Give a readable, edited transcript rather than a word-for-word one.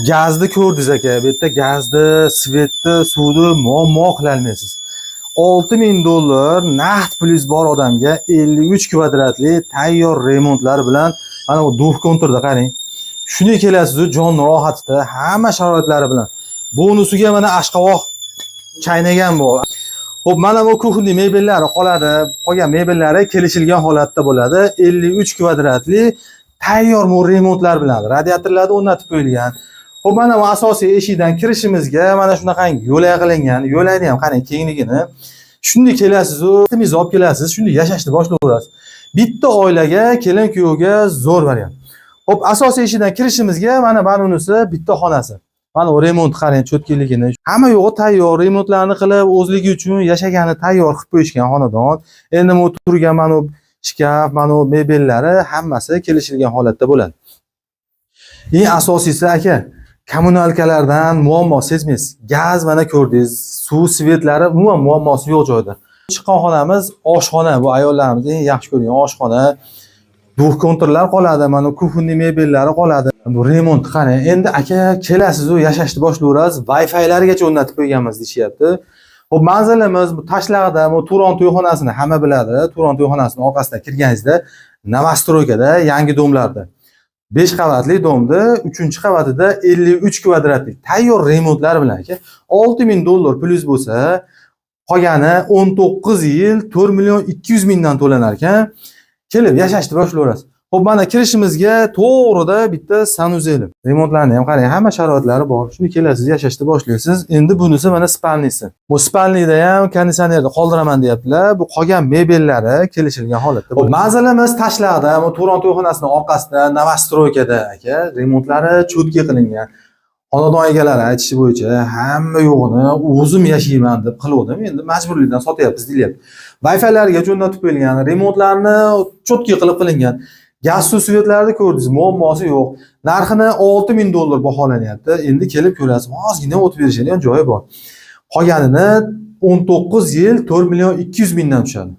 Gazni ko'rdingiz aka. Bu yerda gazni, svetni, suvni muammo qila olmaysiz. $6000 naqd pulingiz bor odamga 53 kvadratli tayyor remontlar bilan mana bu duh konturda qarang. Shuni kelasiz, jon rohatida, hamma sharoitlari bilan. Bonusiga mana ashqavoq chaynagan bor. Xo'p, mana bu kuxni mebellari qoladi. Qolgan mebellari kelishilgan holatda bo'ladi. 53 kvadratli tayyor remontlar bilan radiatorlarni o'rnatib qo'yilgan. Xo'p, mana bu asosiy eshikdan kirishimizga mana shunaqangi yo'lak qilingan. Yo'lakni ham qarang kengligini. Shunda kelasiz-u, timiz olib kelasiz, shunda yashashni boshlayverasiz. Bitta oilaga, kelin-kuyovga zo'r variant. Xo'p, asosiy eshikdan kirishimizga mana bunisi bitta xonasi. Mana bu remont qarang cho'tkiligini. Hamma yo'g'i tayyor, remontlarni qilib, o'zligi uchun yashagani tayyor qilib qo'yishgan xonadon. Endi bu turgan mana bu shkaf, mana bu mebellari hammasi kelishilgan holatda bo'ladi. Eng asosiysi aka, kommunalkalardan muammo sezmaysiz. Gaz mana ko'rdingiz, suv, svetlari umuman muammosi yo'q joyda. Chiqqan xonamiz oshxona, bu ayollarimiz eng yaxshi ko'rgan oshxona. Duh konturlar qoladi, mana kuxni mebellari qoladi. Bu remont qarang. Endi aka kelasiz-u, yashashni boshlayverasiz. Wi-Fi'largacha o'rnatib qo'yganmiz deyishyapti. Xo'p, manzilimiz bu Tashlag'da, bu Turon to'yxonasini hamma biladi. Turon to'yxonasining orqasidan kirganingizda Novostroykada, yangi domlarda 5 qavatli domda 3-qavatida 53 kvadratlik tayyor remontlar bilan aka $6000 pulingiz bo'lsa, qolgani 19 yil 4.200.000 dan to'lanar ekan. Kelib yashashni boshlayverasiz. Xo'p, mana kirishimizga to'g'rida bitta sanuzel. Remontlarni ham qarang, hamma sharoitlari bor. Shuni kelasiz, yashashni boshlaysiz. Endi bunisi mana spalnisi. Bu spalnida ham konditsionerni qoldiraman deyaptilar. Bu qolgan mebellari kelishilgan holatda. Xo'p, manzilimiz Tashlag'da, bu Turon to'yxonasining orqasida, Novostroykada aka. Remontlari cho'tki qilingan. Xonadon egalari aytishi bo'yicha hamma yo'g'ini o'zim yashayman deb qildim. Endi majburlikdan sotyapmiz deyapti. Wi-Fi'larga o'rnatib qo'yilgan, remontlarni cho'tki qilib qilingan. Gaz suv svetlarni ko'rdingiz, muammosi yo'q. Narxini $6000 baholanyapti. Endi kelib ko'rasiz, ozgina o'tib berishadigan joyi bor. Qolganini 19 yil 4.200.000 dan tushadi.